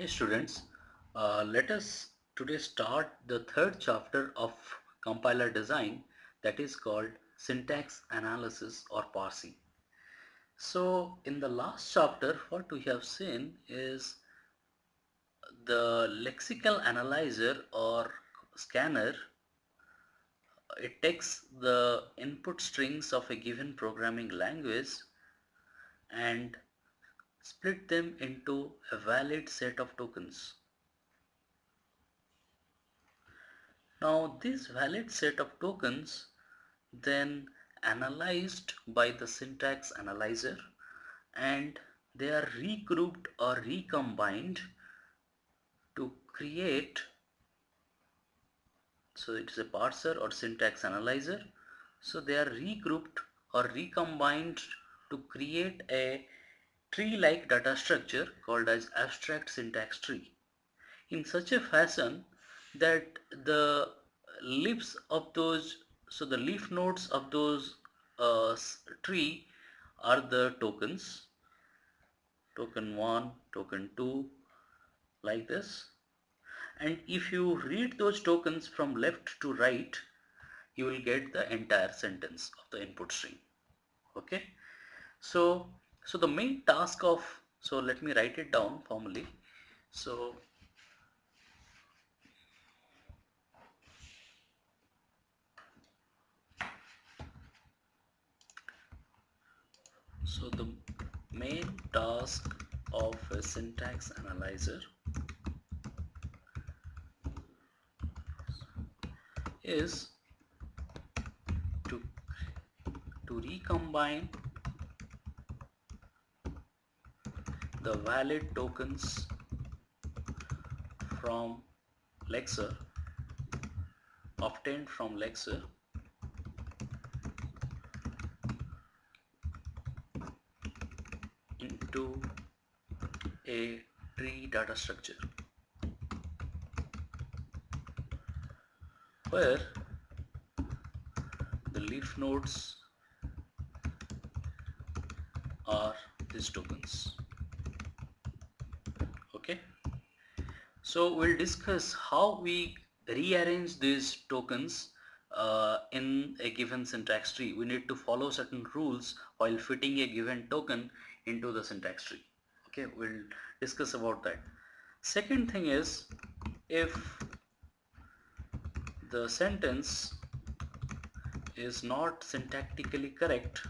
Hi students, let us today start the third chapter of compiler design, that is called syntax analysis or parsing. So in the last chapter what we have seen is the lexical analyzer or scanner. It takes the input strings of a given programming language and split them into a valid set of tokens. Now this valid set of tokens then analyzed by the syntax analyzer, and they are regrouped or recombined to create, so it is a parser or syntax analyzer, so they are regrouped or recombined to create a tree-like data structure called as abstract syntax tree in such a fashion that the leaves of those, so the leaf nodes of those tree are the tokens, token 1, token 2, like this. And if you read those tokens from left to right, you will get the entire sentence of the input string. Okay, so the main task of, so let me write it down formally. So the main task of a syntax analyzer is to recombine the valid tokens from lexer, obtained from lexer, into a tree data structure where the leaf nodes are these tokens. Okay, so we'll discuss how we rearrange these tokens in a given syntax tree. We need to follow certain rules while fitting a given token into the syntax tree. Okay, we'll discuss about that. Second thing is, if the sentence is not syntactically correct,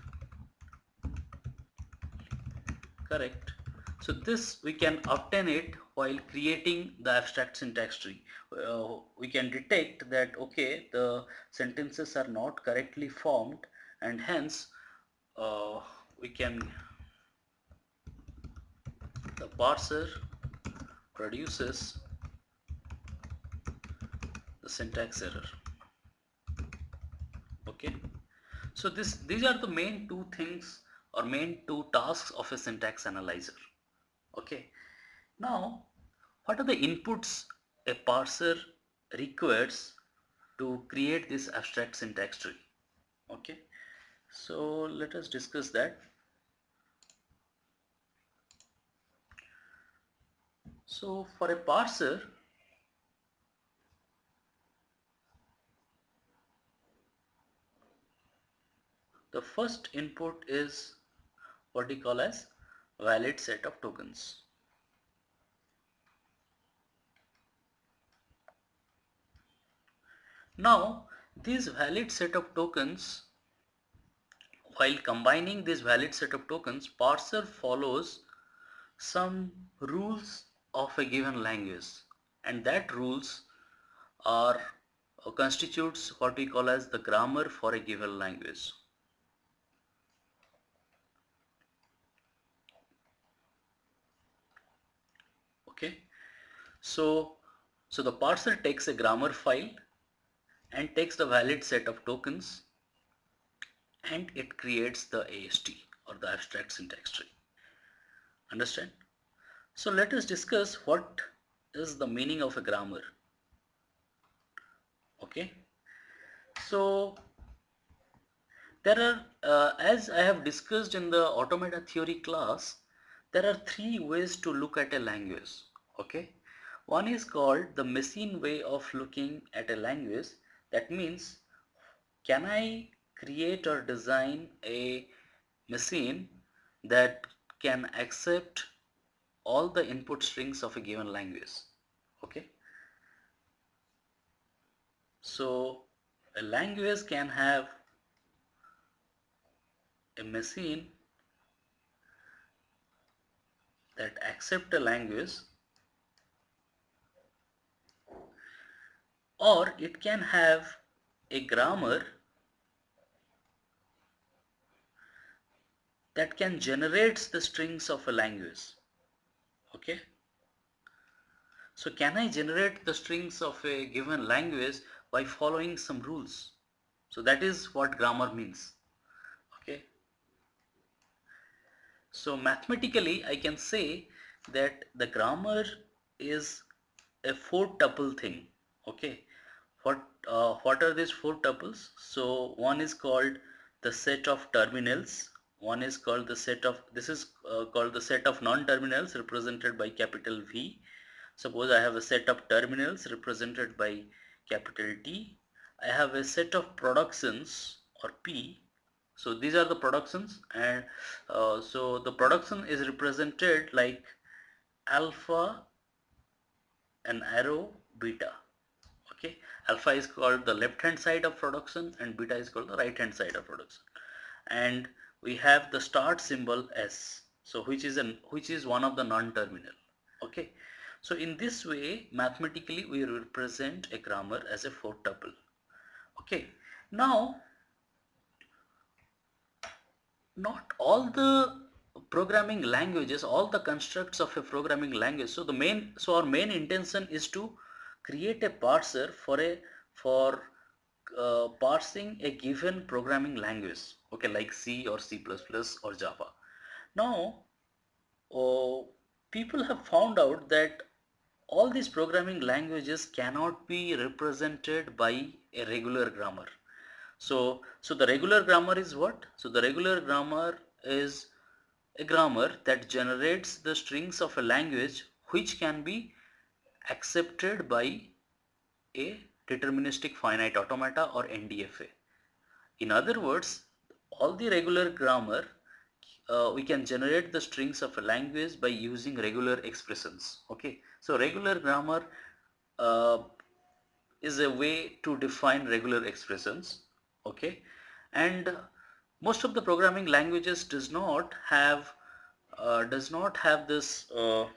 so this we can obtain it while creating the abstract syntax tree. We can detect that okay, the sentences are not correctly formed, and hence we can, the parser produces the syntax error. Okay, so these are the main two things or main two tasks of a syntax analyzer. Okay, now what are the inputs a parser requires to create this abstract syntax tree? Okay, so let us discuss that. So for a parser, the first input is what we call as valid set of tokens. Now this valid set of tokens, while combining this valid set of tokens, parser follows some rules of a given language, and that rules are constitutes what we call as the grammar for a given language. Okay, so the parser takes a grammar file and takes the valid set of tokens, and it creates the AST or the abstract syntax tree. Understand? So let us discuss what is the meaning of a grammar. Okay, so there are, as I have discussed in the automata theory class, there are three ways to look at a language Okay, one is called the machine way of looking at a language. That means, can I create or design a machine that can accept all the input strings of a given language? Okay, so a language can have a machine that accept a language, or it can have a grammar that can generate the strings of a language. Okay, so can I generate the strings of a given language by following some rules? So that is what grammar means. Okay, so mathematically I can say that the grammar is a four tuple thing. Okay, what are these four tuples? So one is called the set of terminals. One is called the set of, this is called the set of non-terminals represented by capital V. Suppose I have a set of terminals represented by capital T. I have a set of productions or P. So these are the productions, and so the production is represented like alpha, an arrow, beta. Okay, alpha is called the left hand side of production and beta is called the right hand side of production. And we have the start symbol S, so which is one of the non-terminal. Okay, so in this way mathematically we represent a grammar as a four tuple. Okay, now not all the programming languages, all the constructs of a programming language. So our main intention is to create a parser for parsing a given programming language. Okay, like C or C++ or Java. Now people have found out that all these programming languages cannot be represented by a regular grammar. So the regular grammar is what? So the regular grammar is a grammar that generates the strings of a language which can be accepted by a deterministic finite automata or NDFA. In other words, all the regular grammar, we can generate the strings of a language by using regular expressions. Okay, so regular grammar uh, is a way to define regular expressions. Okay, and most of the programming languages does not have this uh,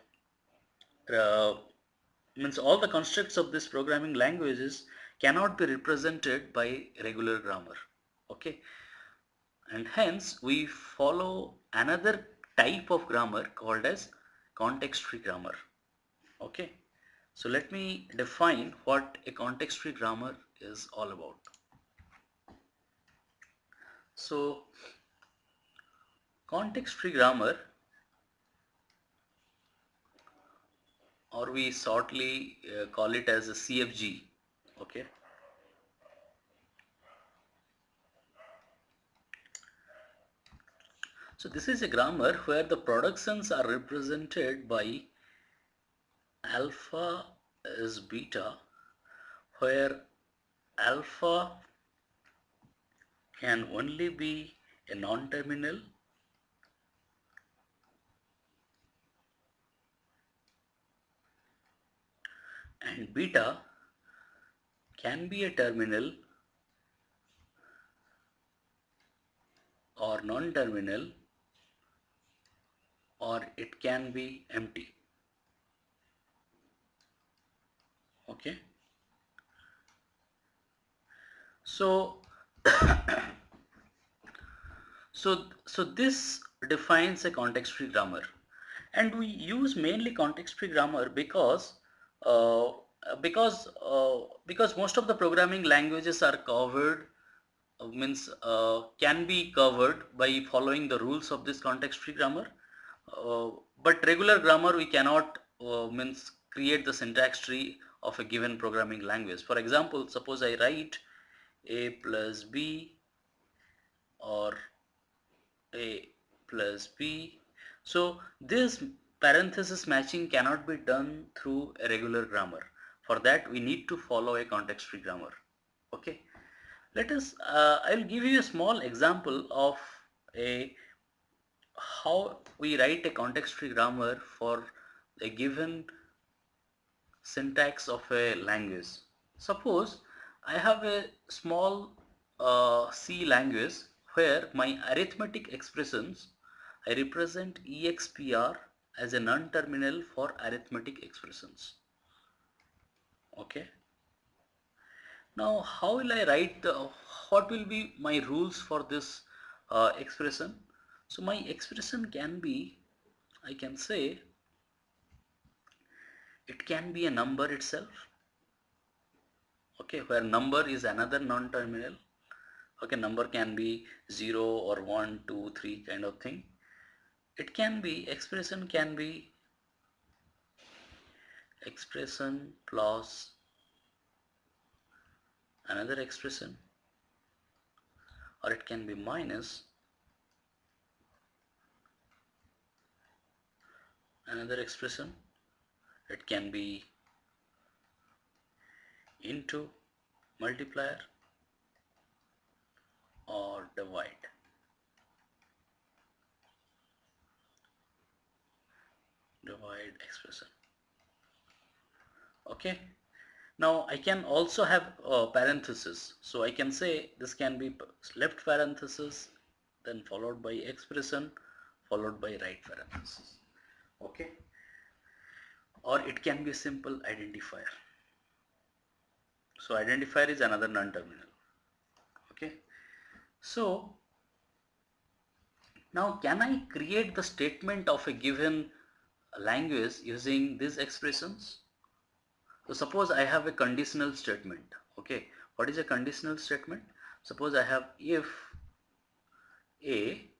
means all the constructs of this programming languages cannot be represented by regular grammar. Okay, and hence we follow another type of grammar called as context-free grammar. Okay, so let me define what a context-free grammar is all about. So context-free grammar, or we shortly call it as a CFG. Okay, so this is a grammar where the productions are represented by alpha is beta, where alpha can only be a non-terminal and beta can be a terminal or non-terminal, or it can be empty. Okay, so so this defines a context-free grammar, and we use mainly context-free grammar uh, because most of the programming languages are covered, can be covered by following the rules of this context-free grammar. Uh, but regular grammar we cannot create the syntax tree of a given programming language. For example, suppose I write a plus b or a plus b. So this parenthesis matching cannot be done through a regular grammar. For that we need to follow a context-free grammar. Okay, let us I'll give you a small example of a how we write a context-free grammar for a given syntax of a language. Suppose I have a small C language where my arithmetic expressions I represent EXPR as a non-terminal for arithmetic expressions. Okay. Now how will I write what will be my rules for this expression? So my expression can be, I can say it can be a number itself. Okay, where number is another non-terminal. Okay, number can be 0 or 1, 2, 3 kind of thing. It can be, expression can be expression plus another expression, or it can be minus another expression. It can be into, multiplier, or divide. Divide expression. Okay. Now I can also have parenthesis. So I can say this can be left parenthesis, then followed by expression, followed by right parenthesis. Okay. Or it can be a simple identifier. So identifier is another non-terminal. Okay. So now can I create the statement of a given language using these expressions? So suppose I have a conditional statement. Okay, what is a conditional statement? Suppose I have if A,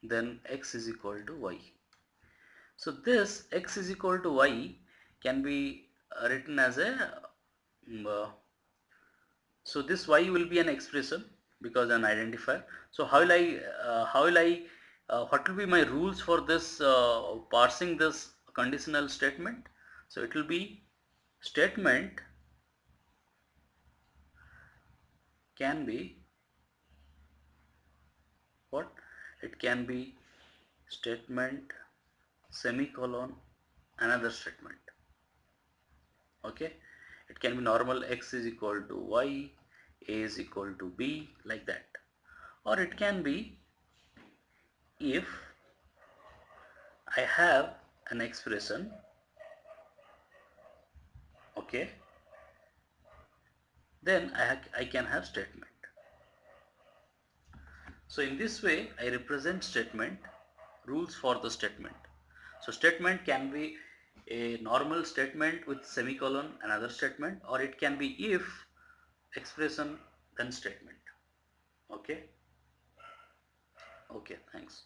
then x is equal to y. So this x is equal to y can be written as a so this y will be an expression because an identifier. So what will be my rules for this parsing this conditional statement? So it will be statement can be what? It can be statement semicolon another statement. Okay, it can be normal x is equal to y, a is equal to b, like that. Or it can be if I have an expression, okay, then I can have statement. So in this way I represent statement, rules for the statement. So statement can be a normal statement with semicolon another statement, or it can be if expression then statement. Okay. Okay, thanks.